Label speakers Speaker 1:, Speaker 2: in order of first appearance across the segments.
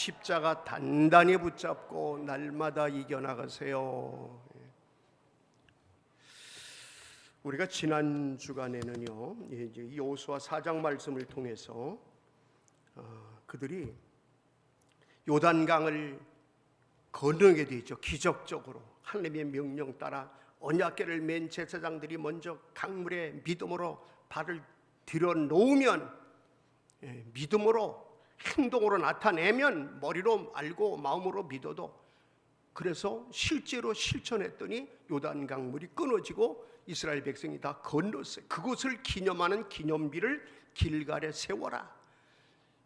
Speaker 1: 십자가 단단히 붙잡고 날마다 이겨나가세요. 우리가 지난 주간에는요, 이제 여호수아 4장 말씀을 통해서 그들이 요단강을 건너게 되죠. 기적적으로 하나님의 명령 따라 언약궤를 맨 제사장들이 먼저 강물에 믿음으로 발을 들여 놓으면, 믿음으로 행동으로 나타내면 머리로 알고 마음으로 믿어도, 그래서 실제로 실천했더니 요단강 물이 끊어지고 이스라엘 백성이 다 건넜어요. 그것을 기념하는 기념비를 길갈에 세워라.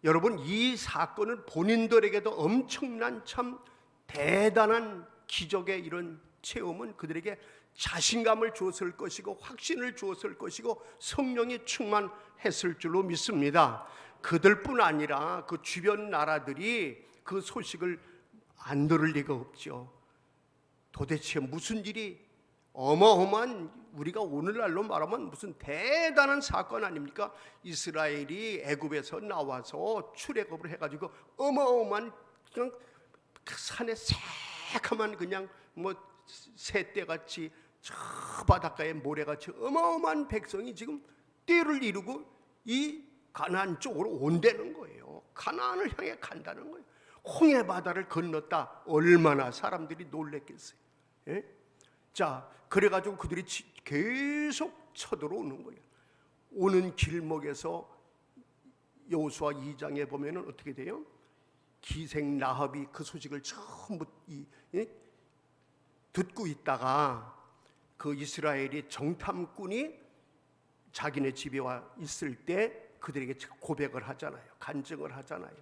Speaker 1: 여러분, 이 사건은 본인들에게도 엄청난 참 대단한 기적의 이런 체험은 그들에게 자신감을 주었을 것이고 확신을 주었을 것이고 성령이 충만했을 줄로 믿습니다. 그들뿐 아니라 그 주변 나라들이 그 소식을 안 들을 리가 없죠. 도대체 무슨 일이, 어마어마한, 우리가 오늘날로 말하면 무슨 대단한 사건 아닙니까? 이스라엘이 애굽에서 나와서 출애굽을 해가지고 어마어마한 그냥 산에 새카만 그냥 뭐 새떼같이 저 바닷가에 모래같이 어마어마한 백성이 지금 때를 이루고 이 가나안 쪽으로 온다는 거예요. 가나안을 향해 간다는 거예요. 홍해 바다를 건넜다. 얼마나 사람들이 놀랬겠어요. 자, 그래가지고 그들이 계속 쳐들어오는 거예요. 오는 길목에서 여호수아 2장에 보면은 어떻게 돼요? 기생 라합이 그 소식을 처음 듣고 있다가 그 이스라엘이 정탐꾼이 자기네 집에 와 있을 때 그들에게 고백을 하잖아요. 간증을 하잖아요.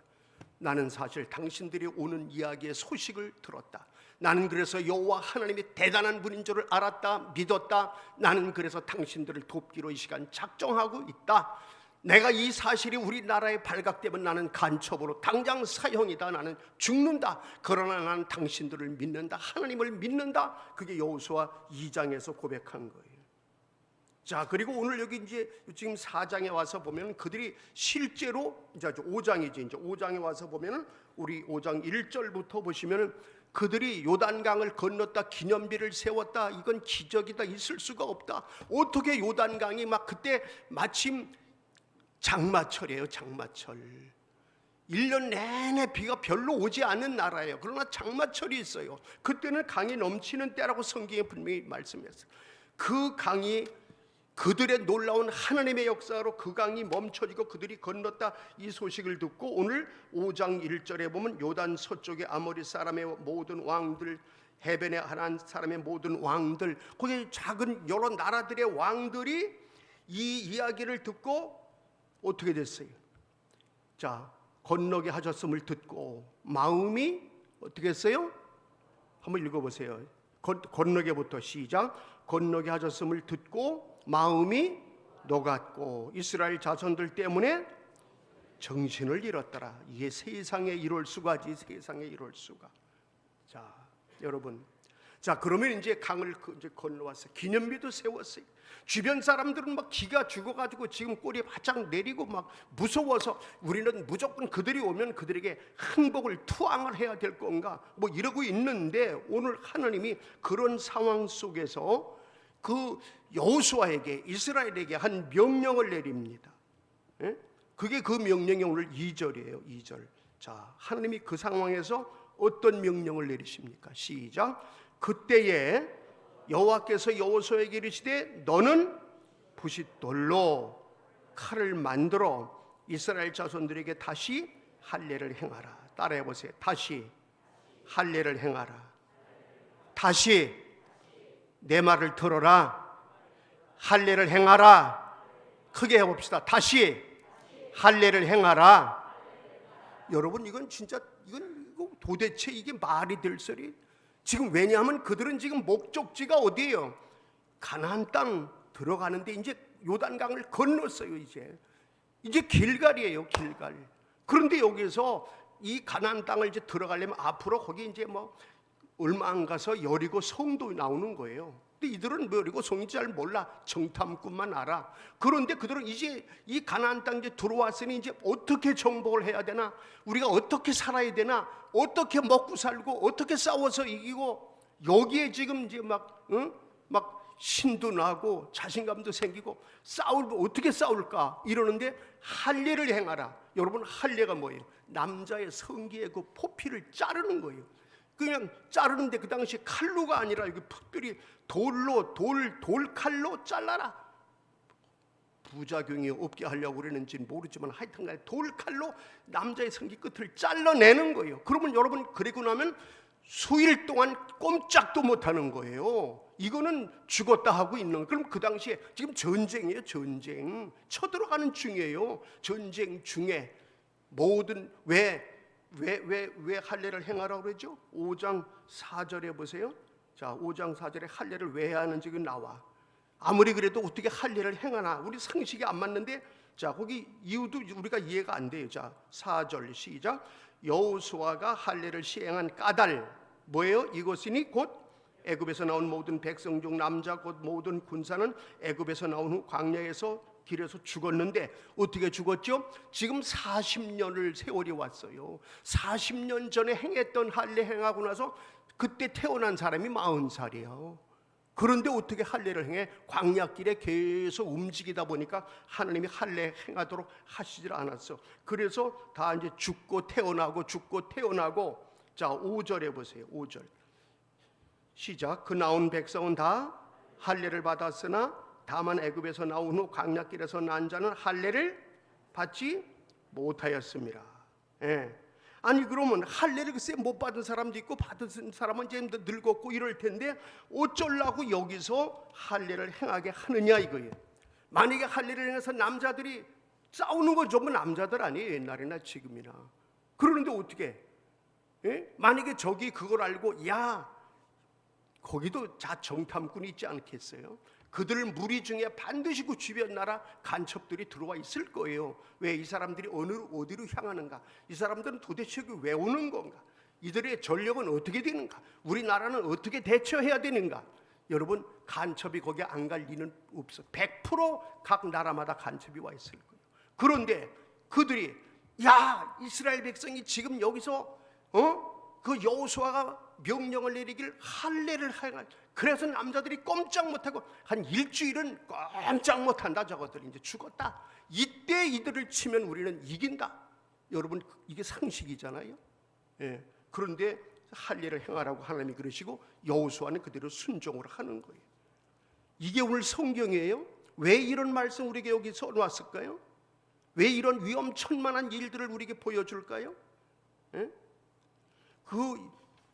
Speaker 1: 나는 사실 당신들이 오는 이야기의 소식을 들었다. 나는 그래서 여호와 하나님이 대단한 분인 줄을 알았다, 믿었다. 나는 그래서 당신들을 돕기로 이 시간 작정하고 있다. 내가 이 사실이 우리나라에 발각되면 나는 간첩으로 당장 사형이다. 나는 죽는다. 그러나 나는 당신들을 믿는다. 하나님을 믿는다. 그게 여호수아 2장에서 고백한 거예요. 자, 그리고 오늘 여기 이제 지금 4장에 와서 보면 그들이 실제로 이제 5장이죠. 이제 5장에 와서 보면은 우리 5장 1절부터 보시면은 그들이 요단강을 건넜다, 기념비를 세웠다. 이건 기적이다. 있을 수가 없다. 어떻게 요단강이 막 그때 마침 장마철이에요. 장마철. 1년 내내 비가 별로 오지 않은 나라예요. 그러나 장마철이 있어요. 그때는 강이 넘치는 때라고 성경에 분명히 말씀했어요. 그 강이 그들의 놀라운 하나님의 역사로 그 강이 멈춰지고 그들이 건넜다, 이 소식을 듣고 오늘 5장 1절에 보면 요단 서쪽의 아모리 사람의 모든 왕들, 해변의 하나님 사람의 모든 왕들, 거기 작은 여러 나라들의 왕들이 이 이야기를 듣고 어떻게 됐어요? 자, 건너게 하셨음을 듣고 마음이 어떻게 했어요? 한번 읽어보세요. 건너게부터 시작. 건너게 하셨음을 듣고 마음이 녹았고 이스라엘 자손들 때문에 정신을 잃었더라. 이게 세상에 이럴 수가지, 세상에 이럴 수가. 자, 여러분, 자, 그러면 이제 강을 이제 건너왔어요. 기념비도 세웠어요. 주변 사람들은 막 기가 죽어가지고 지금 꼬리 바짝 내리고 막 무서워서 우리는 무조건 그들이 오면 그들에게 항복을 투항을 해야 될 건가 뭐 이러고 있는데, 오늘 하나님이 그런 상황 속에서 그 여호수아에게, 이스라엘에게 한 명령을 내립니다. 그게 그 명령이 오늘 2절이에요. 2절. 자, 하나님이 그 상황에서 어떤 명령을 내리십니까? 시작. 그때에 여호와께서 여호수아에게 이르시되 너는 부싯돌로 칼을 만들어 이스라엘 자손들에게 다시 할례를 행하라. 따라해 보세요. 다시 할례를 행하라. 다시 내 말을 들어라. 할례를 행하라. 크게 해봅시다. 다시 할례를 행하라. 여러분, 이건 진짜 이거 도대체 이게 말이 될 소리? 지금 왜냐하면 그들은 지금 목적지가 어디예요? 가나안 땅 들어가는데 이제 요단강을 건넜어요. 이제 길갈이에요. 길갈. 그런데 여기서 이 가나안 땅을 이제 들어가려면 앞으로 거기 이제 뭐 얼마 안 가서 여리고 성도 나오는 거예요. 근데 이들은 뭐리고 송이 잘 몰라. 정탐꾼만 알아. 그런데 그들은 이제 이 가나안 땅에 들어왔으니 이제 어떻게 정복을 해야 되나, 우리가 어떻게 살아야 되나, 어떻게 먹고 살고 어떻게 싸워서 이기고, 여기에 지금 이제 막 신도 나고 자신감도 생기고 어떻게 싸울까 이러는데, 할례를 행하라. 여러분, 할례가 뭐예요? 남자의 성기의 그 포피를 자르는 거예요. 그냥 자르는데 그 당시 칼로가 아니라 이거 특별히 돌칼로 잘라라. 부작용이 없게 하려고 그러는지는 모르지만 하여튼간에 돌칼로 남자의 성기 끝을 잘라내는 거예요. 그러면 여러분, 그리고 나면 수일 동안 꼼짝도 못하는 거예요. 이거는 죽었다 하고 있는 거예요. 그럼 그 당시에 지금 전쟁이에요. 전쟁 쳐들어가는 중이에요. 전쟁 중에 모든 왜 할례를 행하라고 그러죠? 5장 4절에 보세요. 자, 5장 4절에 할례를 왜 해야 하는지 나와. 아무리 그래도 어떻게 할례를 행하나, 우리 상식이 안 맞는데, 자, 거기 이유도 우리가 이해가 안 돼요. 자, 4절 시작. 여호수아가 할례를 시행한 까닭 뭐예요? 이것이니 곧 애굽에서 나온 모든 백성 중 남자 곧 모든 군사는 애굽에서 나온 후 광야에서 길에서 죽었는데, 어떻게 죽었죠? 지금 40년을 세월이 왔어요. 40년 전에 행했던 할례 행하고 나서 그때 태어난 사람이 40살이에요. 그런데 어떻게 할례를 행해? 광야길에 계속 움직이다 보니까 하나님이 할례 행하도록 하시질 않았어. 그래서 다 이제 죽고 태어나고. 자, 5절에 보세요. 5절 시작. 그 나온 백성은 다 할례를 받았으나 다만 애굽에서 나온 후 광야길에서 난 자는 할례를 받지 못하였습니다. 예. 아니, 그러면 할례를 글쎄 못 받은 사람도 있고 받은 사람은 이제 늙었고 이럴 텐데 어쩌려고 여기서 할례를 행하게 하느냐 이거예요. 만약에 할례를 행해서 남자들이 싸우는 건 전부 남자들 아니에요. 옛날이나 지금이나. 그러는데 어떻게? 예? 만약에 저기 그걸 알고, 야, 거기도 정탐꾼이 있지 않겠어요? 그들 무리 중에 반드시 그 주변 나라 간첩들이 들어와 있을 거예요. 왜 이 사람들이 어디로 향하는가? 이 사람들은 도대체 왜 오는 건가? 이들의 전력은 어떻게 되는가? 우리나라는 어떻게 대처해야 되는가? 여러분, 간첩이 거기 안 갈 리는 없어. 100% 각 나라마다 간첩이 와 있을 거예요. 그런데 그들이, 야, 이스라엘 백성이 지금 여기서 그 여호수아가 명령을 내리길 할례를 하여, 그래서 남자들이 꼼짝 못하고 한 일주일은 꼼짝 못한다. 저것들이 이제 죽었다. 이때 이들을 치면 우리는 이긴다. 여러분, 이게 상식이잖아요. 예. 그런데 할례를 행하라고 하나님이 그러시고 여호수아는 그대로 순종을 하는 거예요. 이게 오늘 성경이에요. 왜 이런 말씀 우리에게 여기 써놨을까요? 왜 이런 위험천만한 일들을 우리에게 보여줄까요? 예?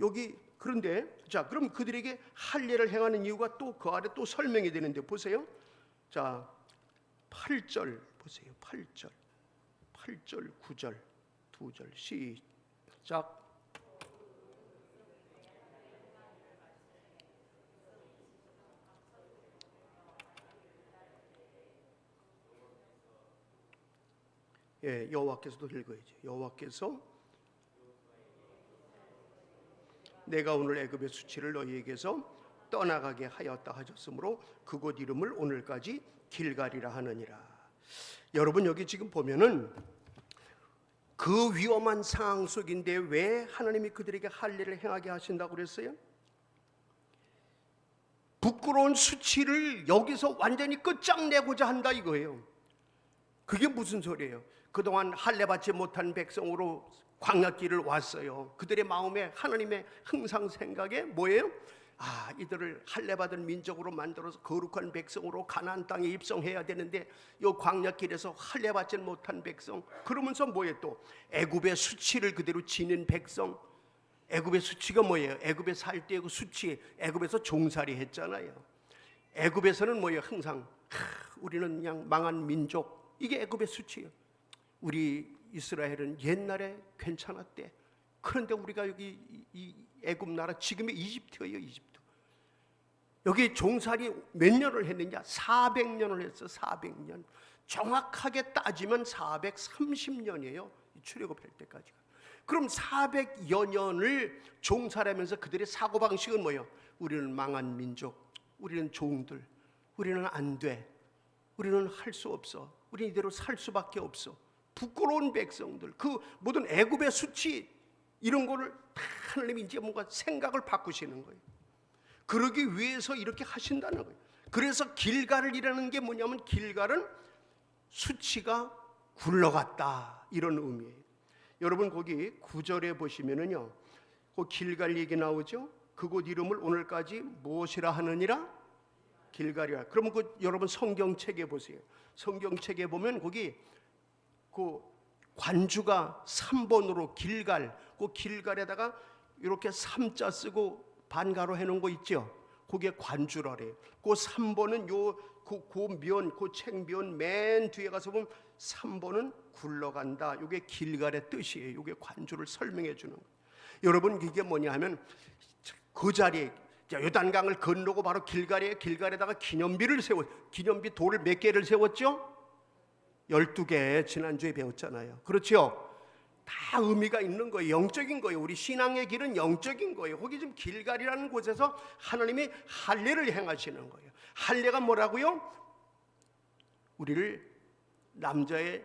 Speaker 1: 여기 그런데, 자, 그럼 그들에게 할례를 행하는 이유가 또 그 아래 또 설명이 되는데 보세요. 자, 8절 보세요. 8절 9절 2절 시작. 예, 여호와께서도 읽어야지. 여호와께서 내가 오늘 애굽의 수치를 너희에게서 떠나가게 하였다 하셨으므로 그곳 이름을 오늘까지 길갈이라 하느니라. 여러분, 여기 지금 보면은 그 위험한 상황 속인데 왜 하나님이 그들에게 할례를 행하게 하신다고 그랬어요? 부끄러운 수치를 여기서 완전히 끝장내고자 한다 이거예요. 그게 무슨 소리예요? 그동안 할례 받지 못한 백성으로 광야길을 왔어요. 그들의 마음에 하나님의 항상 생각에 뭐예요? 아, 이들을 할례 받은 민족으로 만들어서 거룩한 백성으로 가나안 땅에 입성해야 되는데 이 광야길에서 할례 받지 못한 백성, 그러면서 뭐예요? 또 애굽의 수치를 그대로 지닌 백성. 애굽의 수치가 뭐예요? 애굽에 살 때 그 수치, 애굽에서 종살이 했잖아요. 애굽에서는 뭐예요? 항상 우리는 그냥 망한 민족, 이게 애굽의 수치예요. 우리 이스라엘은 옛날에 괜찮았대. 그런데 우리가 여기 이 애굽 나라, 지금의 이집트예요. 이집트. 여기 종살이 몇 년을 했느냐? 400년을 했어. 400년. 정확하게 따지면 430년이에요. 출애굽할 때까지가. 그럼 400여 년을 종살하면서 그들의 사고방식은 뭐예요? 우리는 망한 민족, 우리는 종들, 우리는 안 돼, 우리는 할 수 없어, 우리는 이대로 살 수밖에 없어. 부끄러운 백성들, 그 모든 애굽의 수치 이런 거를 다 하나님이 이제 뭔가 생각을 바꾸시는 거예요. 그러기 위해서 이렇게 하신다는 거예요. 그래서 길갈이라는 게 뭐냐면 길갈은 수치가 굴러갔다 이런 의미예요. 여러분 거기 9절에 보시면은요, 그 길갈 얘기 나오죠. 그곳 이름을 오늘까지 무엇이라 하느니라? 길갈이라. 그러면 그 여러분 성경책에 보세요. 성경책에 보면 거기 그 관주가 3번으로 길갈, 그 길갈에다가 이렇게 3자 쓰고 반가로 해놓은 거 있죠. 그게 관주라래요. 그 3번은 그 책면 맨 뒤에 가서 보면 3번은 굴러간다. 이게 길갈의 뜻이에요. 이게 관주를 설명해 주는 거예요. 여러분 이게 뭐냐 하면 그 자리에 요단강을 건너고 바로 길갈에다가 기념비를 기념비 돌을 몇 개를 세웠죠? 12개 지난주에 배웠잖아요. 그렇죠? 다 의미가 있는 거예요. 영적인 거예요. 우리 신앙의 길은 영적인 거예요. 거기 지금 길갈이라는 곳에서 하나님이 할례를 행하시는 거예요. 할례가 뭐라고요? 우리를 남자의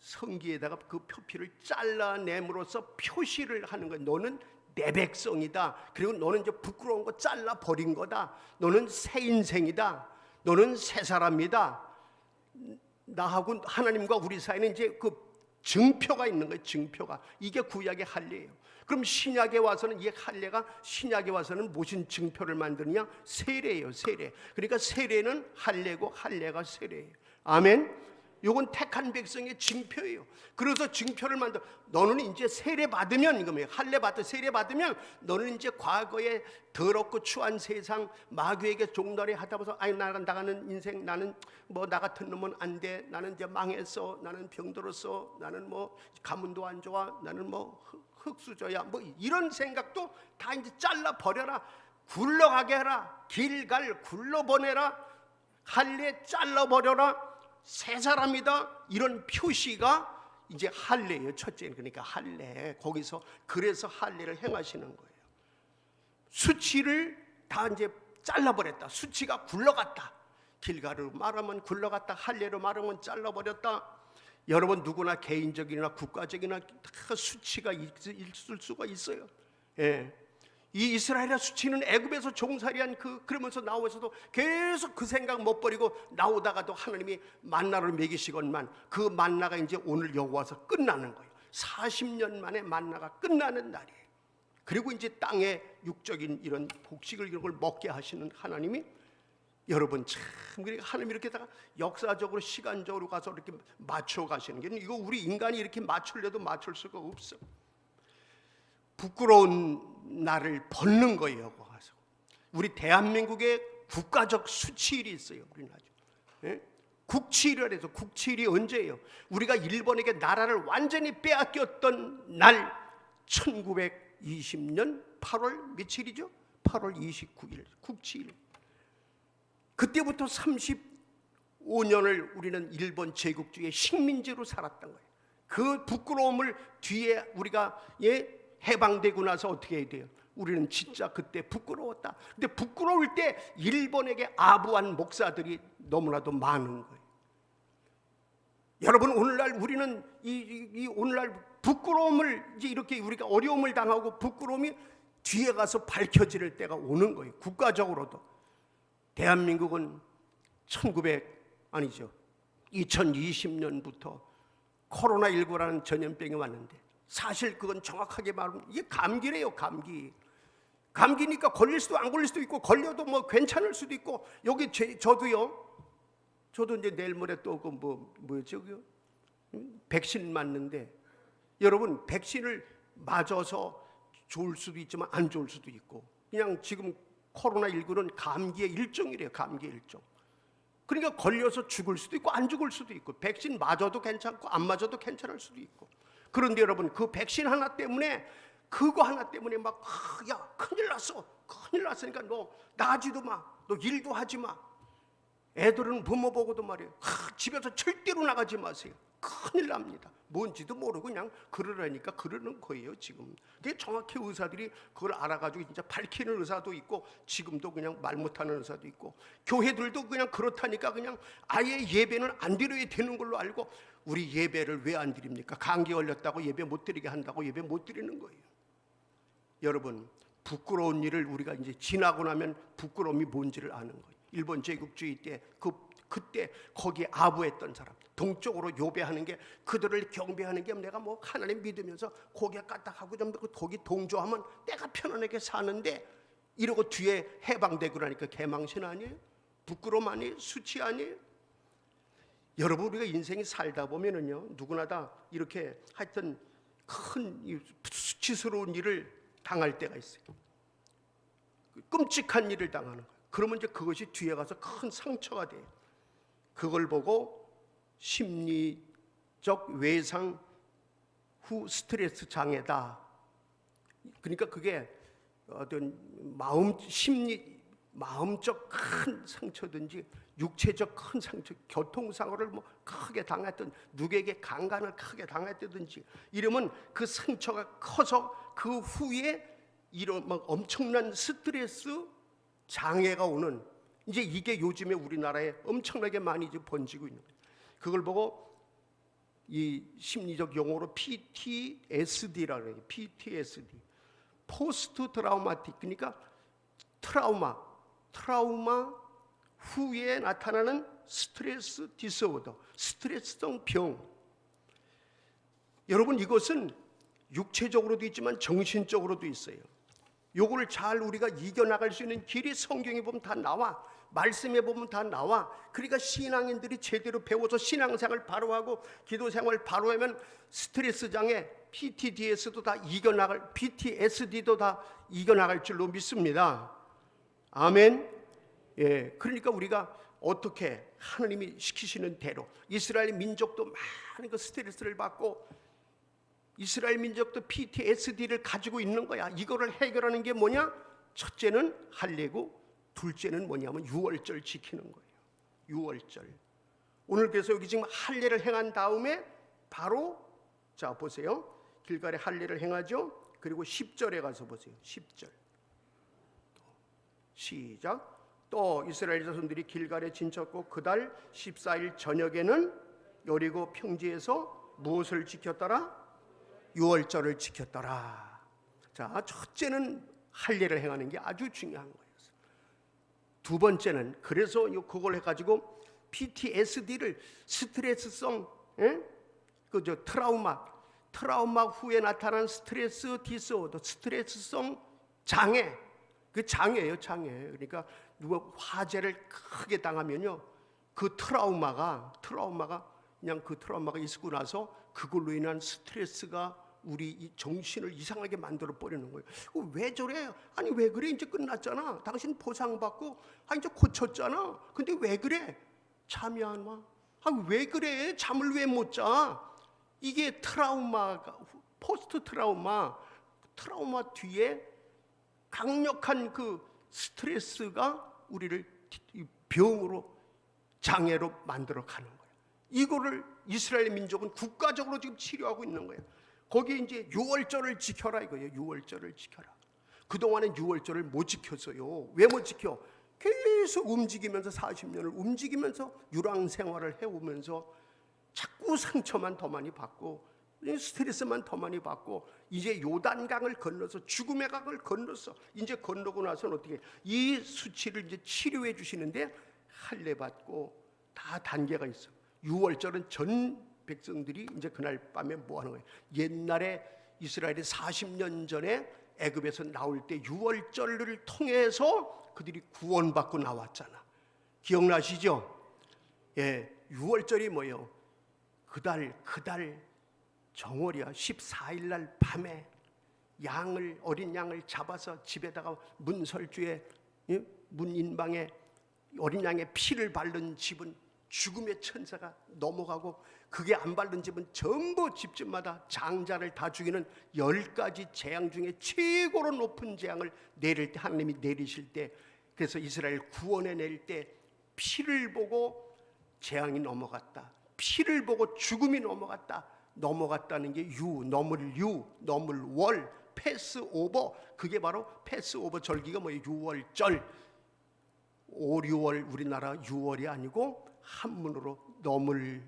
Speaker 1: 성기에다가 그 표피를 잘라냄으로써 표시를 하는 거예요. 너는 내 백성이다. 그리고 너는 이제 부끄러운 거 잘라 버린 거다. 너는 새 인생이다. 너는 새 사람이다. 나하고 하나님과 우리 사이는 이제 그 증표가 있는 거예요. 증표가. 이게 구약의 할례예요. 그럼 신약에 와서는 이 할례가 신약에 와서는 무슨 증표를 만드느냐? 세례예요. 세례. 그러니까 세례는 할례고 할례가 세례예요. 아멘. 이건 택한 백성의 증표예요. 그래서 증표를 만들어. 너는 이제 세례 받으면 이거예요. 할례 받아 세례 받으면 너는 이제 과거에 더럽고 추한 세상 마귀에게 종달이 하다 보서 아니 나가는 인생 나는 뭐 나 같은 놈은 안 돼. 나는 이제 망했어. 나는 병들었어. 나는 뭐 가문도 안 좋아. 나는 뭐 흙수저야. 뭐 이런 생각도 다 이제 잘라 버려라. 굴러가게 해라. 길갈 굴러보내라. 할례 잘라 버려라. 새 사람이다. 이런 표시가 이제 할례예요. 첫째는 그러니까 할례. 거기서 그래서 할례를 행하시는 거예요. 수치를 다 이제 잘라버렸다. 수치가 굴러갔다. 길가로 말하면 굴러갔다. 할례로 말하면 잘라버렸다. 여러분 누구나 개인적이나 국가적이나 다 수치가 있을 수가 있어요. 예. 이 이스라엘의 수치는 애굽에서 종살이한 그러면서 나오면서도 계속 그 생각 못 버리고 나오다가도 하나님이 만나를 먹이시건만 그 만나가 이제 오늘 여기 와서 끝나는 거예요. 40년 만에 만나가 끝나는 날이에요. 그리고 이제 땅에 육적인 이런 곡식을 이런 걸 먹게 하시는 하나님이 여러분 참 그러니까 하나님이 이렇게다가 역사적으로 시간적으로 가서 이렇게 맞춰 가시는 게 이거 우리 인간이 이렇게 맞추려도 맞출 수가 없어. 부끄러운 나를 벗는 거예요. 가서 우리 대한민국의 국가적 수치일이 있어요. 우리 나중 국치일을 해서 국치일이 언제예요? 우리가 일본에게 나라를 완전히 빼앗겼던 날 1920년 8월 며칠이죠? 8월 29일 국치일. 그때부터 35년을 우리는 일본 제국주의의 식민지로 살았던 거예요. 그 부끄러움을 뒤에 우리가 해방되고 나서 어떻게 해야 돼요? 우리는 진짜 그때 부끄러웠다. 근데 부끄러울 때 일본에게 아부한 목사들이 너무나도 많은 거예요. 여러분 오늘날 우리는 이 오늘날 부끄러움을 이제 이렇게 우리가 어려움을 당하고 부끄러움이 뒤에 가서 밝혀질 때가 오는 거예요. 국가적으로도 대한민국은 2020년부터 코로나19라는 전염병이 왔는데 사실 그건 정확하게 말하면 이게 감기래요. 감기니까 걸릴 수도 안 걸릴 수도 있고 걸려도 뭐 괜찮을 수도 있고 여기 저도 이제 내일 모레 또 그 뭐죠? 백신 맞는데 여러분 백신을 맞아서 좋을 수도 있지만 안 좋을 수도 있고 그냥 지금 코로나19는 감기의 일종이래요. 감기의 일종. 그러니까 걸려서 죽을 수도 있고 안 죽을 수도 있고 백신 맞아도 괜찮고 안 맞아도 괜찮을 수도 있고 그런데 여러분 그 백신 하나 때문에 그거 하나 때문에 막 야 큰일 났으니까 너 나가지도 마, 너 일도 하지 마. 애들은 부모 보고도 말이에요. 집에서 절대로 나가지 마세요. 큰일 납니다. 뭔지도 모르고 그냥 그러라니까 그러는 거예요 지금. 근데 정확히 의사들이 그걸 알아가지고 진짜 밝히는 의사도 있고, 지금도 그냥 말 못하는 의사도 있고, 교회들도 그냥 그렇다니까 그냥 아예 예배는 안 드려야 되는 걸로 알고, 우리 예배를 왜 안 드립니까? 감기 걸렸다고 예배 못 드리게 한다고 예배 못 드리는 거예요. 여러분, 부끄러운 일을 우리가 이제 지나고 나면 부끄러움이 뭔지를 아는 거예요. 일본 제국주의 때 그때 거기에 아부했던 사람, 동쪽으로 요배하는 게, 그들을 경배하는 게 내가 뭐 하나님 믿으면서 고개 까딱하고 좀 거기 동조하면 내가 편안하게 사는데, 이러고 뒤에 해방되고 나니까 개망신 아니에요? 부끄러움 아니에요? 수치 아니에요? 여러분, 우리가 인생이 살다 보면은요, 누구나 다 이렇게 하여튼 큰 수치스러운 일을 당할 때가 있어요. 끔찍한 일을 당하는 거예요. 그러면 이제 그것이 뒤에 가서 큰 상처가 돼요. 그걸 보고 심리적 외상 후 스트레스 장애다. 그러니까 그게 어떤 마음적 큰 상처든지 육체적 큰 상처, 교통사고를 뭐 크게 당했든 누구에게 강간을 크게 당했든지 이러면 그 상처가 커서 그 후에 이런 막 엄청난 스트레스 장애가 오는, 이제 이게 요즘에 우리나라에 엄청나게 많이 이제 번지고 있는 거예요. 그걸 보고 이 심리적 용어로 PTSD라고 해요. PTSD, 포스트 트라우마틱. 그러니까 트라우마 후에 나타나는 스트레스 디스오더, 스트레스성 병. 여러분, 이것은 육체적으로도 있지만 정신적으로도 있어요. 요거를 잘 우리가 이겨나갈 수 있는 길이 성경에 보면 다 나와, 말씀에 보면 다 나와. 그러니까 신앙인들이 제대로 배워서 신앙생활 바로 하고 기도생활 바로 하면 스트레스 장애, PTSD도 다 이겨나갈 줄로 믿습니다. 아멘. 예, 그러니까 우리가 어떻게 하나님이 시키시는 대로, 이스라엘 민족도 많은 그 스트레스를 받고 이스라엘 민족도 PTSD를 가지고 있는 거야. 이거를 해결하는 게 뭐냐? 첫째는 할례고, 둘째는 뭐냐면 유월절 지키는 거예요. 유월절. 오늘 그래서 여기 지금 할례를 행한 다음에 바로 자 보세요. 길갈에 할례를 행하죠. 그리고 10절에 가서 보세요. 10절. 시작. 또 이스라엘 자손들이 길갈에 진쳤고 그달 14일 저녁에는 여리고 평지에서 무엇을 지켰더라? 유월절을 지켰더라. 자, 첫째는 할례를 행하는 게 아주 중요한 거예요. 두 번째는 그래서 그걸 해가지고 PTSD를 스트레스성 트라우마 후에 나타난 스트레스 디스오더, 스트레스성 장애, 그 장애예요, 장애. 그러니까 누가 화재를 크게 당하면요, 그 트라우마가 그냥 그 트라우마가 있고 나서 그걸로 인한 스트레스가 우리 이 정신을 이상하게 만들어 버리는 거예요. 왜 저래? 아니 왜 그래? 이제 끝났잖아. 당신 보상받고 이제 고쳤잖아. 근데 왜 그래? 잠이 안 와. 왜 그래? 잠을 왜 못 자? 이게 트라우마가, 포스트 트라우마 뒤에 강력한 그 스트레스가 우리를 병으로, 장애로 만들어 가는 거예요. 이거를 이스라엘 민족은 국가적으로 지금 치료하고 있는 거예요. 거기에 이제 유월절을 지켜라 이거예요. 유월절을 지켜라. 그동안엔 유월절을 못 지켰어요. 왜 못 지켜? 계속 움직이면서 40년을 움직이면서 유랑 생활을 해오면서 자꾸 상처만 더 많이 받고 스트레스만 더 많이 받고, 이제 요단강을 건너서 죽음의 강을 건너서 이제 건너고 나서는 어떻게 이 수치를 이제 치료해 주시는데 할례 받고 다 단계가 있어. 유월절은 전 백성들이 이제 그날 밤에 뭐 하는 거예요? 옛날에 이스라엘이 40년 전에 애굽에서 나올 때 유월절을 통해서 그들이 구원받고 나왔잖아. 기억나시죠? 예, 유월절이 뭐예요? 그달 정월이야. 14일 날 밤에 어린 양을 잡아서 집에다가 문설주에, 문인방에 어린 양의 피를 바른 집은 죽음의 천사가 넘어가고, 그게 안 바른 집은 전부 집집마다 장자를 다 죽이는 10가지 재앙 중에 최고로 높은 재앙을 내릴 때, 하나님이 내리실 때, 그래서 이스라엘 구원해 낼 때 피를 보고 재앙이 넘어갔다. 피를 보고 죽음이 넘어갔다는 게 넘을 월, 패스오버. 그게 바로 패스오버 절기가 뭐예요? 유월절. 5, 6월 우리나라 6월이 아니고 한문으로 넘을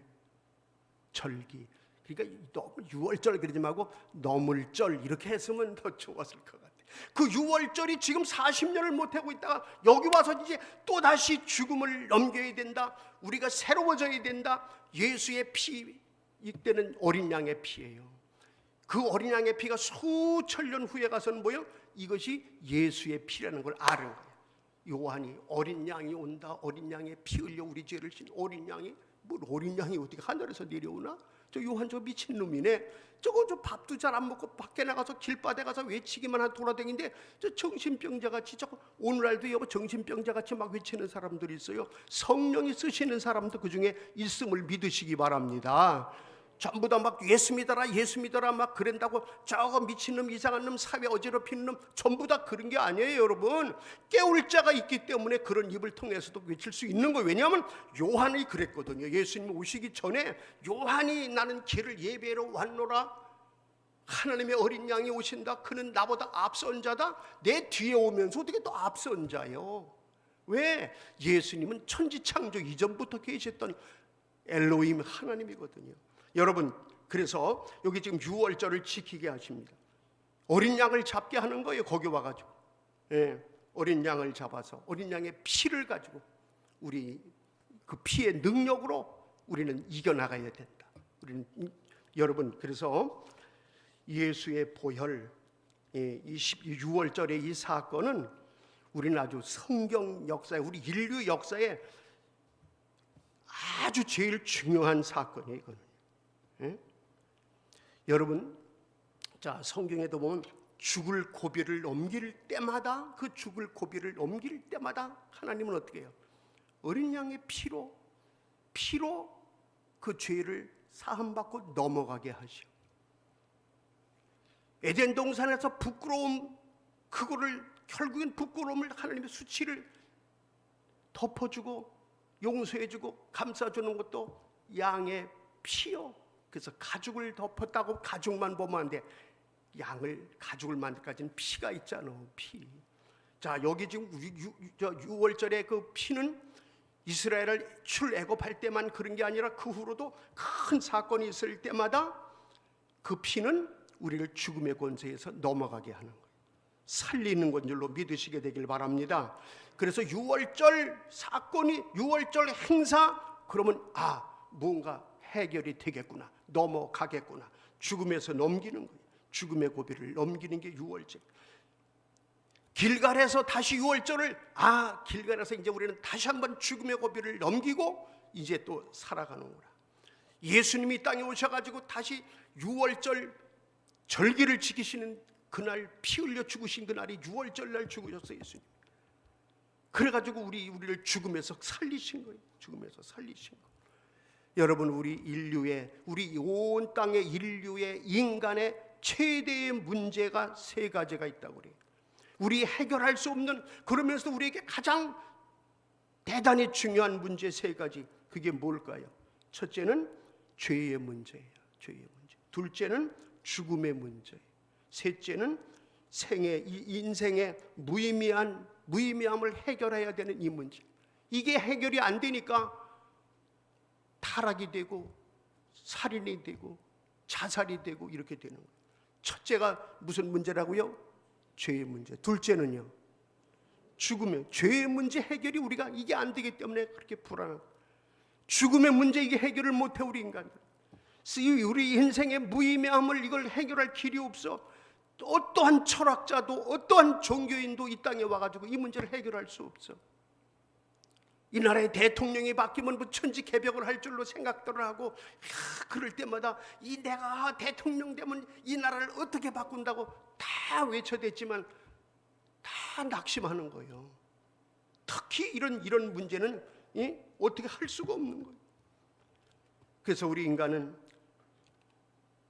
Speaker 1: 절기. 그러니까 6월절 그러지 말고 넘을절 이렇게 했으면 더 좋았을 것 같아요. 그 6월절이 지금 40년을 못하고 있다가 여기 와서 이제 또다시 죽음을 넘겨야 된다. 우리가 새로워져야 된다. 예수의 피, 이때는 어린 양의 피예요. 그 어린 양의 피가 수천 년 후에 가서는 뭐예요? 이것이 예수의 피라는 걸 아는 거예요. 요한이 어린 양이 온다. 어린 양의 피 흘려 우리 죄를 진 어린 양이, 뭘 어린 양이 어떻게 하늘에서 내려오나? 저 요한 저 미친놈이네. 저거 저 밥도 잘 안 먹고 밖에 나가서 길바닥에 가서 외치기만 한 돌아다니는데 저 정신병자같이 저거 오늘날도 여보 정신병자같이 막 외치는 사람들이 있어요. 성령이 쓰시는 사람도 그중에 있음을 믿으시기 바랍니다. 전부 다 막 예수 믿어라 막 그런다고 저거 미친놈 이상한 놈 사회 어지럽히는 놈 전부 다 그런 게 아니에요. 여러분, 깨울 자가 있기 때문에 그런 입을 통해서도 외칠 수 있는 거예요. 왜냐하면 요한이 그랬거든요. 예수님 오시기 전에 요한이 나는 길을 예배로 왔노라, 하나님의 어린 양이 오신다, 그는 나보다 앞선 자다. 내 뒤에 오면서 어떻게 또 앞선 자요? 왜? 예수님은 천지창조 이전부터 계셨던 엘로힘 하나님이거든요. 여러분, 그래서 여기 지금 6월절을 지키게 하십니다. 어린 양을 잡게 하는 거예요. 거기 와가지고 어린 양을 잡아서 어린 양의 피를 가지고 우리 그 피의 능력으로 우리는 이겨나가야 된다. 우리는 여러분, 그래서 예수의 보혈, 6월절의 이 사건은 우리는 아주 성경 역사에, 우리 인류 역사에 아주 제일 중요한 사건이에요. 이거는. 여러분, 자, 성경에도 보면 죽을 고비를 넘길 때마다, 그 죽을 고비를 넘길 때마다 하나님은 어떻게 해요? 어린 양의 피로 그 죄를 사함받고 넘어가게 하시오. 에덴 동산에서 부끄러움, 그거를 결국엔 부끄러움을 하나님의 수치를 덮어주고 용서해주고 감싸주는 것도 양의 피요. 그래서 가죽을 덮었다고 가죽만 보면 안 돼. 양을 가죽을 만들까지는 피가 있잖아. 피. 자, 여기 지금 6월절의 그 피는 이스라엘을 출애굽할 때만 그런 게 아니라 그 후로도 큰 사건이 있을 때마다 그 피는 우리를 죽음의 권세에서 넘어가게 하는 거예요. 살리는 건 줄로 믿으시게 되길 바랍니다. 그래서 6월절 사건이, 6월절 행사, 그러면 뭔가 해결이 되겠구나, 넘어가겠구나, 죽음에서 넘기는 거예요. 죽음의 고비를 넘기는 게 6월절. 길갈에서 다시 6월절을 길갈에서 이제 우리는 다시 한번 죽음의 고비를 넘기고 이제 또 살아가는구나. 예수님이 이 땅에 오셔가지고 다시 6월절 절기를 지키시는 그날, 피 흘려 죽으신 그날이 6월절 날 죽으셨어요. 예수님. 그래가지고 우리를 죽음에서 살리신 거예요. 죽음에서 살리신 거예요. 여러분, 우리 온 땅의 인류의, 인간의 최대의 문제가 세 가지가 있다고 그래요. 우리 해결할 수 없는, 그러면서 우리에게 가장 대단히 중요한 문제 세 가지. 그게 뭘까요? 첫째는 죄의 문제예요. 죄의 문제. 둘째는 죽음의 문제예요. 셋째는 이 인생의 무의미함을 해결해야 되는 이 문제. 이게 해결이 안 되니까 타락이 되고 살인이 되고 자살이 되고 이렇게 되는 거예요. 첫째가 무슨 문제라고요? 죄의 문제. 둘째는요, 죽음의, 죄의 문제 해결이 우리가 이게 안 되기 때문에 그렇게 불안한 거예요. 죽음의 문제, 이게 해결을 못해 우리 인간들. 우리 인생의 무의미함을 이걸 해결할 길이 없어. 어떠한 철학자도 어떠한 종교인도 이 땅에 와가지고 이 문제를 해결할 수 없어. 이 나라의 대통령이 바뀌면 뭐 천지개벽을 할 줄로 생각들을 하고, 그럴 때마다 내가 대통령 되면 이 나라를 어떻게 바꾼다고 다 외쳐댔지만 다 낙심하는 거예요. 특히 이런 문제는 어떻게 할 수가 없는 거예요. 그래서 우리 인간은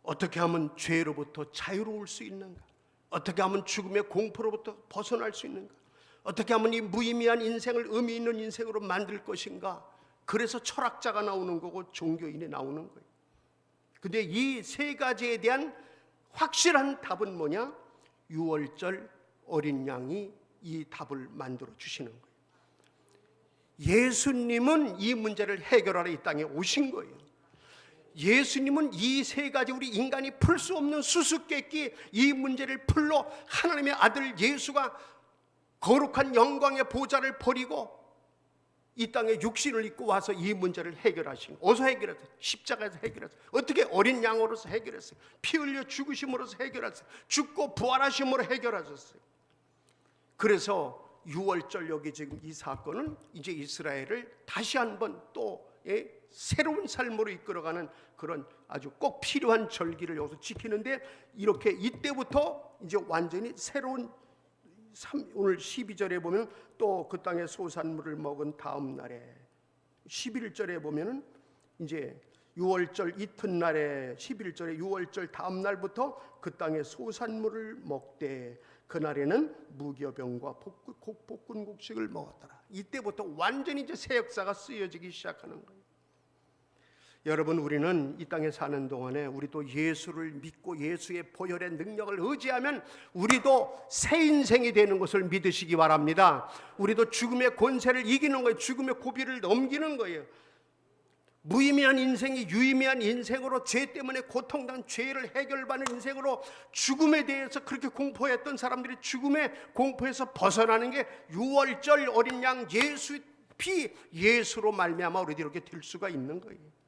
Speaker 1: 어떻게 하면 죄로부터 자유로울 수 있는가? 어떻게 하면 죽음의 공포로부터 벗어날 수 있는가? 어떻게 하면 이 무의미한 인생을 의미 있는 인생으로 만들 것인가? 그래서 철학자가 나오는 거고 종교인이 나오는 거예요. 근데 이 세 가지에 대한 확실한 답은 뭐냐? 유월절 어린 양이 이 답을 만들어 주시는 거예요. 예수님은 이 문제를 해결하러 이 땅에 오신 거예요. 예수님은 이 세 가지 우리 인간이 풀 수 없는 수수께끼 이 문제를 풀러 하나님의 아들 예수가 거룩한 영광의 보좌를 버리고 이 땅에 육신을 입고 와서 이 문제를 해결하신 거예요. 어디서 해결했어요? 십자가에서 해결했어요. 어떻게? 어린 양으로서 해결했어요. 피 흘려 죽으심으로써 해결했어요. 죽고 부활하심으로 해결하셨어요. 그래서 유월절 여기 지금 이 사건은 이제 이스라엘을 다시 한번 또 새로운 삶으로 이끌어가는 그런 아주 꼭 필요한 절기를 여기서 지키는데, 이렇게 이때부터 이제 완전히 새로운 오늘 12절에 보면 또 그 땅의 소산물을 먹은 다음 날에 11절에 보면은 이제 유월절 이튿날에 11절에 유월절 다음 날부터 그 땅의 소산물을 먹되 그날에는 무교병과 볶은 곡식을 먹었더라. 이때부터 완전히 이제 새 역사가 쓰여지기 시작하는 거예요. 여러분, 우리는 이 땅에 사는 동안에 우리도 예수를 믿고 예수의 보혈의 능력을 의지하면 우리도 새 인생이 되는 것을 믿으시기 바랍니다. 우리도 죽음의 권세를 이기는 거예요. 죽음의 고비를 넘기는 거예요. 무의미한 인생이 유의미한 인생으로, 죄 때문에 고통당한 죄를 해결받는 인생으로, 죽음에 대해서 그렇게 공포했던 사람들이 죽음의 공포에서 벗어나는 게 유월절 어린 양 예수 피 예수로 말미암아 우리들이 이렇게 될 수가 있는 거예요.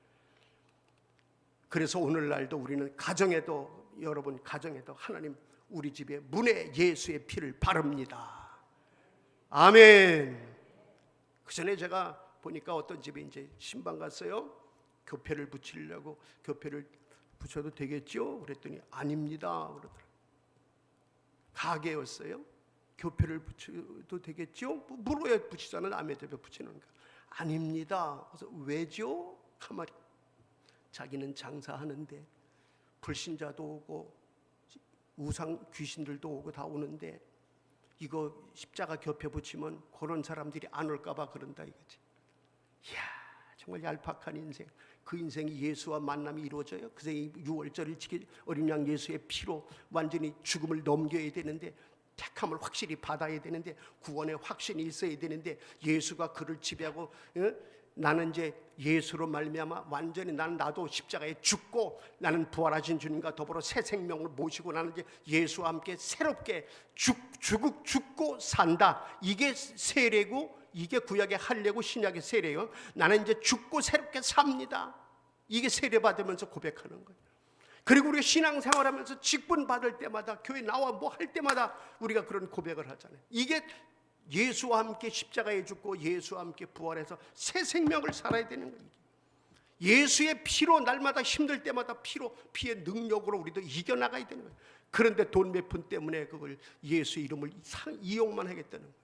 Speaker 1: 그래서 오늘날도 우리는 가정에도, 여러분 가정에도 하나님 우리 집에 문에 예수의 피를 바릅니다. 아멘. 그 전에 제가 보니까 어떤 집에 이제 신방 갔어요. 교패를 붙이려고. 교패를 붙여도 되겠죠? 그랬더니 아닙니다 그러더라고요. 가게였어요. 교패를 붙여도 되겠죠? 물어야 붙이잖아요. 남의 집에 붙이는 거. 아닙니다. 그래서 왜죠? 가만히. 자기는 장사하는데 불신자도 오고 우상 귀신들도 오고 다 오는데 이거 십자가 겹에 붙이면 그런 사람들이 안 올까 봐 그런다 이거지. 이야, 정말 얄팍한 인생. 그 인생이 예수와 만남이 이루어져요? 그래서 이 유월절을 지키 어린 양 예수의 피로 완전히 죽음을 넘겨야 되는데, 택함을 확실히 받아야 되는데, 구원의 확신이 있어야 되는데, 예수가 그를 지배하고 나는 이제 예수로 말미암아 완전히 나도 십자가에 죽고 나는 부활하신 주님과 더불어 새 생명을 모시고 나는 이제 예수와 함께 새롭게 죽고 산다. 이게 세례고, 이게 구약의 할례고 신약의 세례요. 나는 이제 죽고 새롭게 삽니다. 이게 세례 받으면서 고백하는 거예요. 그리고 우리가 신앙생활하면서 직분 받을 때마다, 교회 나와 뭐 할 때마다 우리가 그런 고백을 하잖아요. 이게 예수와 함께 십자가에 죽고 예수와 함께 부활해서 새 생명을 살아야 되는 거예요. 예수의 피로 날마다 힘들 때마다 피의 능력으로 우리도 이겨나가야 되는 거예요. 그런데 돈 몇 푼 때문에 그걸 예수 이름을 이용만 하겠다는 거죠.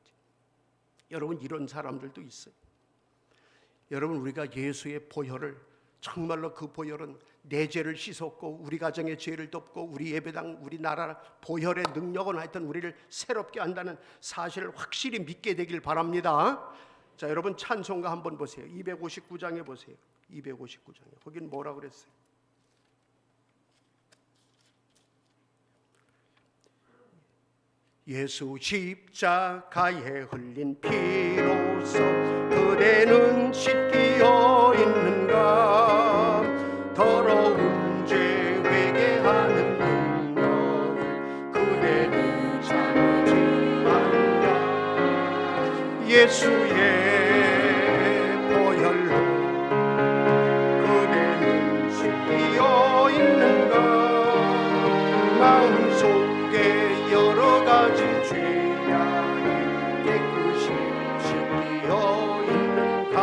Speaker 1: 여러분, 이런 사람들도 있어요. 여러분, 우리가 예수의 보혈을, 정말로 그 보혈은 내 죄를 씻었고 우리 가정의 죄를 덮고 우리 예배당, 우리 나라 보혈의 능력은 하여튼 우리를 새롭게 한다는 사실을 확실히 믿게 되길 바랍니다. 자, 여러분 찬송가 한번 보세요. 259장에 보세요. 259장에 거긴 뭐라 그랬어요? 예수 십자가에 흘린 피로써 그대는 씻기어 있는가? 더러운 죄 회개하는 능력을 그대는 참지 않냐? 예수의 보혈로 그대는 씻기어 있는가? 마음속에 여러 가지 죄악이 깨끗이 씻기어 있는가?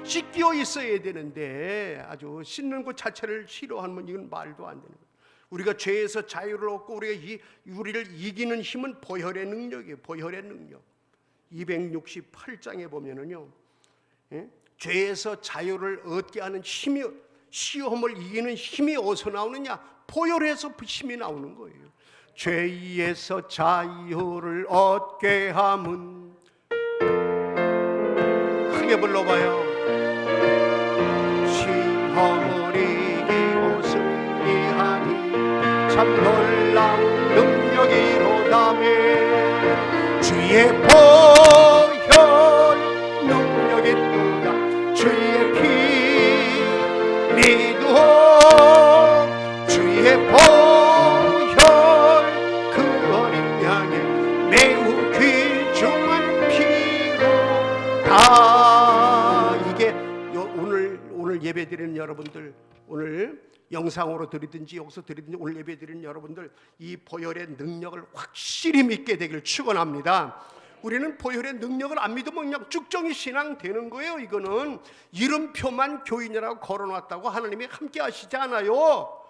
Speaker 1: 씻기어 있어야 되는데 아주 씻는 것 자체를 싫어하면 이건 말도 안 되는 거예요. 우리가 죄에서 자유를 얻고 우리를 이기는 힘은 보혈의 능력이에요. 보혈의 능력. 268장에 보면은요, 죄에서 자유를 얻게 하는 힘이, 시험을 이기는 힘이 어디서 나오느냐? 보혈에서 힘이 나오는 거예요. 죄에서 자유를 얻게 함은. 크게 불러봐요. 시험을 이기고 승리하니 참 놀라운 능력이로다매 주의 보혈 능력이 또다 주의 피 믿어 주의 보혈 그 어린 양의 매우 귀중한 피로다. 이게 오늘 예배드리는 여러분들, 오늘 영상으로 드리든지 여기서 드리든지 오늘 예배드리는 여러분들, 이 보혈의 능력을 확실히 믿게 되길 축원합니다. 우리는 보혈의 능력을 안 믿으면 그냥 쭉정이 신앙 되는 거예요. 이거는 이름표만 교인이라고 걸어놨다고 하나님이 함께 하시지 않아요.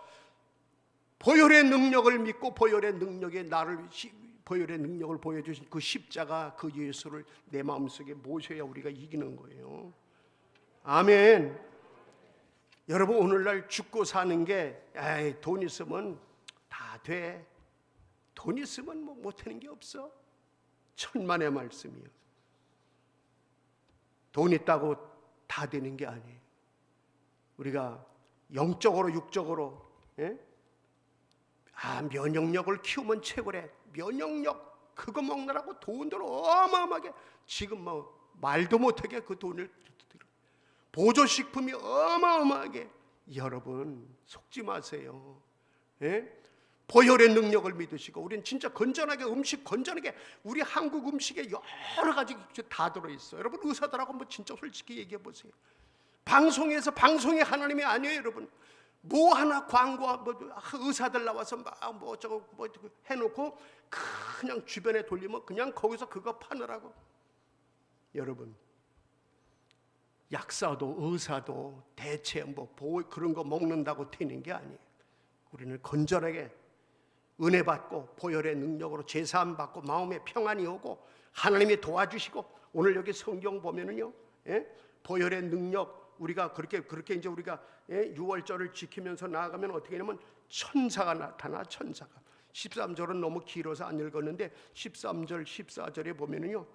Speaker 1: 보혈의 능력을 믿고 보혈의 능력에 보혈의 능력을 보여주신 그 십자가, 그 예수를 내 마음속에 모셔야 우리가 이기는 거예요. 아멘. 여러분, 오늘날 죽고 사는 게 돈 있으면 다 돼. 돈 있으면 뭐 못하는 게 없어. 천만의 말씀이요. 돈 있다고 다 되는 게 아니에요. 우리가 영적으로 육적으로 면역력을 키우면 최고래. 면역력 그거 먹느라고 돈들 어마어마하게 지금 뭐 말도 못하게 그 돈을 보조식품이 어마어마하게. 여러분 속지 마세요. 보혈의 능력을 믿으시고 우리는 진짜 건전하게 음식 건전하게 우리 한국 음식에 여러 가지 다 들어있어요. 여러분 의사들하고 뭐 진짜 솔직히 얘기해 보세요. 방송에서 방송이 하나님이 아니에요. 여러분 뭐 하나 광고 뭐 의사들 나와서 막 뭐 저거 뭐 해놓고 그냥 주변에 돌리면 그냥 거기서 그거 파느라고. 여러분 약사도 의사도 대체 뭐 그런 거 먹는다고 되는 게 아니에요. 우리는 건전하게 은혜 받고 보혈의 능력으로 제사함 받고 마음에 평안이 오고 하나님이 도와주시고, 오늘 여기 성경 보면은요, 보혈의 능력 우리가 그렇게 이제 우리가 6월절을 지키면서 나아가면 어떻게 되냐면 천사가 나타나. 천사가 13절은 너무 길어서 안 읽었는데 13절 14절에 보면은요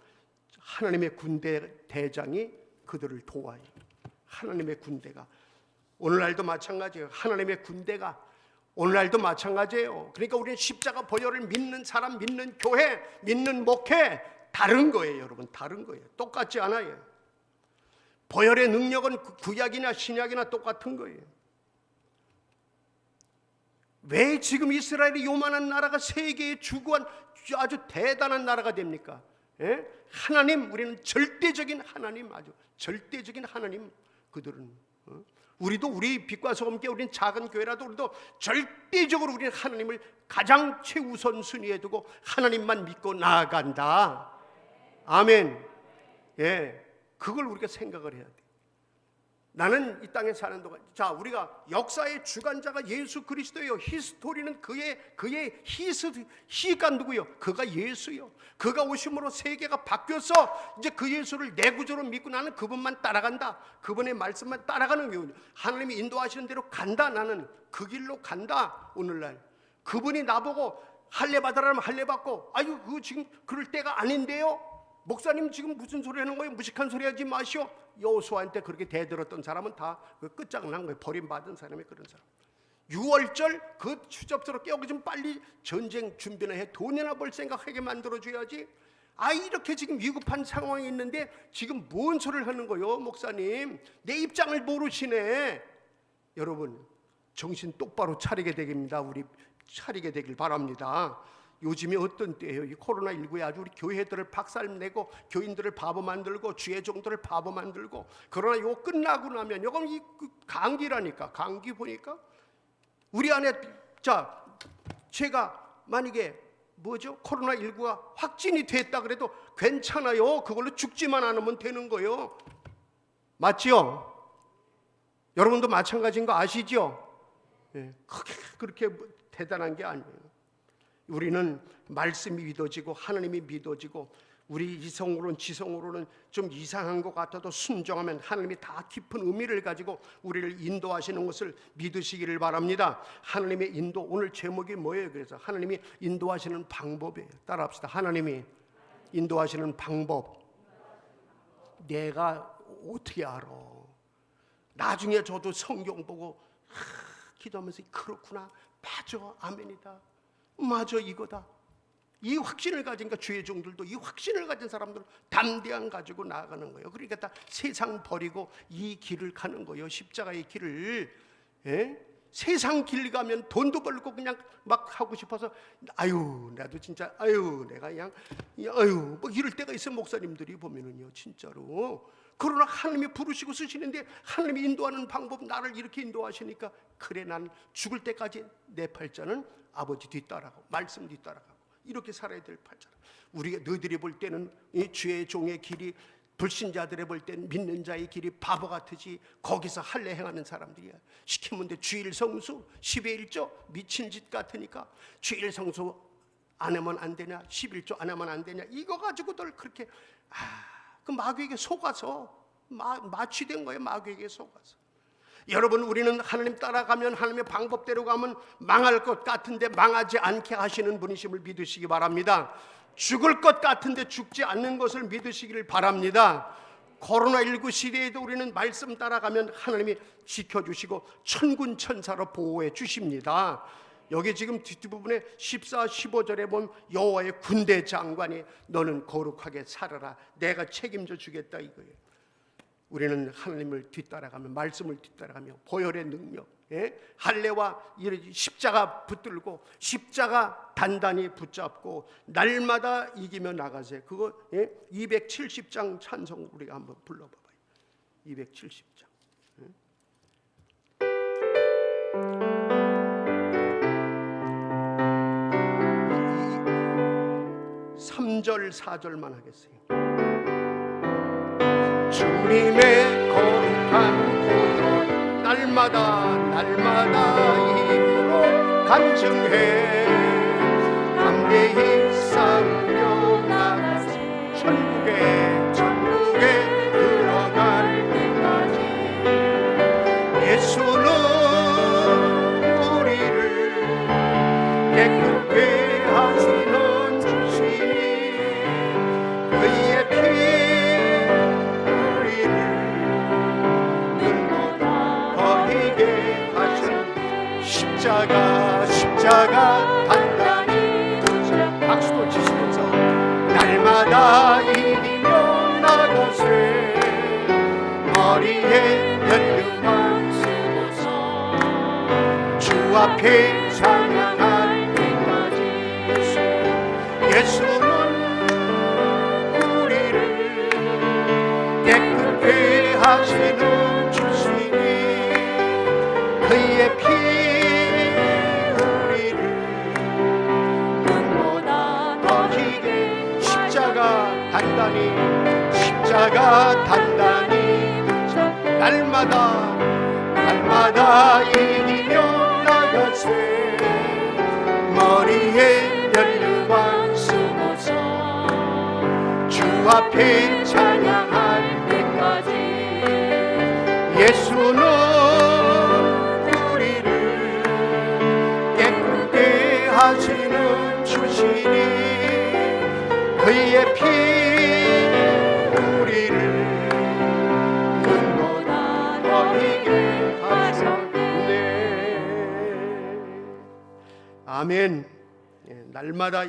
Speaker 1: 하나님의 군대 대장이 그들을 도와요. 하나님의 군대가 오늘날도 마찬가지예요. 하나님의 군대가 오늘날도 마찬가지예요. 그러니까 우리는 십자가 보혈을 믿는 사람, 믿는 교회, 믿는 목회 다른 거예요. 여러분 다른 거예요. 똑같지 않아요. 보혈의 능력은 구약이나 신약이나 똑같은 거예요. 왜 지금 이스라엘이 요만한 나라가 세계에 주구한 아주 대단한 나라가 됩니까? 하나님, 우리는 절대적인 하나님, 아주 절대적인 하나님. 그들은 우리도 우리 빛과 소금교회, 우리는 작은 교회라도 우리도 절대적으로 우리는 하나님을 가장 최우선 순위에 두고 하나님만 믿고 나아간다. 아멘. 그걸 우리가 생각을 해야 돼. 나는 이 땅에 사는 동안, 자, 우리가 역사의 주관자가 예수 그리스도예요. 히스토리는 그의 히가 누구요? 그가 예수요. 그가 오심으로 세계가 바뀌어서 이제 그 예수를 내 구조로 믿고 나는 그분만 따라간다. 그분의 말씀만 따라가는 거예요. 하나님이 인도하시는 대로 간다. 나는 그 길로 간다. 오늘날 그분이 나보고 할례 받으라면 할례 받고, 아유 그거 지금 그럴 때가 아닌데요. 목사님 지금 무슨 소리 하는 거예요? 무식한 소리 하지 마시오. 여호수아한테 그렇게 대들었던 사람은 다 끝장난 거예요. 버림받은 사람이 그런 사람. 6월절 그 추접스럽게 여기 좀 빨리 전쟁 준비나 해. 돈이나 벌 생각하게 만들어줘야지. 이렇게 지금 위급한 상황이 있는데 지금 뭔 소리를 하는 거예요? 목사님 내 입장을 모르시네. 여러분 정신 똑바로 차리게 되겠습니다. 우리 차리게 되길 바랍니다. 요즘이 어떤 때예요? 이 코로나19에 아주 우리 교회들을 박살내고 교인들을 바보 만들고 주의 종들을 바보 만들고. 그러나 이거 끝나고 나면 이건 이 감기라니까. 감기 보니까 우리 안에, 자, 제가 만약에 코로나19가 확진이 됐다 그래도 괜찮아요. 그걸로 죽지만 않으면 되는 거예요. 맞지요? 여러분도 마찬가지인 거 아시죠? 크게 그렇게 대단한 게 아니에요. 우리는 말씀이 믿어지고 하나님이 믿어지고 우리 이성으로는 지성으로는 좀 이상한 것 같아도 순종하면 하나님이 다 깊은 의미를 가지고 우리를 인도하시는 것을 믿으시기를 바랍니다. 하나님의 인도, 오늘 제목이 뭐예요? 그래서 하나님이 인도하시는 방법이에요. 따라합시다. 하나님이 인도하시는 방법. 내가 어떻게 알아? 나중에 저도 성경 보고 기도하면서 그렇구나, 맞아, 아멘이다, 맞아, 이거다. 이 확신을 가진니까 주의 종들도 이 확신을 가진 사람들은 담대함 가지고 나아가는 거예요. 그러니까 다 세상 버리고 이 길을 가는 거예요. 십자가의 길을. 세상 길 가면 돈도 벌고 그냥 막 하고 싶어서 아유 나도 진짜 아유 내가 그냥 아유 뭐 이럴 때가 있어요. 목사님들이 보면은요 진짜로. 그러나 하나님이 부르시고 쓰시는데 하나님이 인도하는 방법, 나를 이렇게 인도하시니까 그래 난 죽을 때까지 내 팔자는 아버지 뒤따라가고 말씀 뒤따라가고 이렇게 살아야 될 팔자라. 우리가 너희들이 볼 때는 이 주의 종의 길이, 불신자들이 볼 때는 믿는 자의 길이 바보 같으지 거기서 할례 행하는 사람들이야. 시키면 돼. 주일 성수 10의 1조 미친 짓 같으니까 주일 성수 안 하면 안 되냐, 11조 안 하면 안 되냐, 이거 가지고들 그렇게 그 마귀에게 속아서 마취된 거예요. 마귀에게 속아서. 여러분, 우리는 하나님 따라가면, 하나님의 방법대로 가면 망할 것 같은데 망하지 않게 하시는 분이심을 믿으시기 바랍니다. 죽을 것 같은데 죽지 않는 것을 믿으시기를 바랍니다. 코로나19 시대에도 우리는 말씀 따라가면 하나님이 지켜주시고 천군 천사로 보호해 주십니다. 여기 지금 뒷부분에 14, 15절에 보면 여호와의 군대 장관이 너는 거룩하게 살아라, 내가 책임져 주겠다 이거예요. 우리는 하나님을 뒤따라가며 말씀을 뒤따라가며 보혈의 능력, 할례와 십자가 붙들고 십자가 단단히 붙잡고 날마다 이기며 나가세. 그거 270장 찬송 우리가 한번 불러봐봐요. 270장 3절 4절만 하겠어요. 주님의 거룩한 보혈 날마다 힘으로 간증해 담대히 싸우며 나가세. 천국에 들어갈 때까지 예수는 우리를 깨끗게 하시는 주시니 그의 피 십자가 단단히 박수도 치시면서 날마다 이기며 나가세. 머리에 연금만 쓰고서 주 앞에 찬양할 때까지 예수는 우리를 깨끗게 하시는 주시니 그의 피 십자가 단단히 날마다 이기며 나가세. 머리에 면류관 쓰고서 주 앞에 찬양할 때까지 예수는 우리를 깨끗게 하시는 주시니 그의 피 우리를 눈보다 더 이게 하셨네. 아멘. 날마다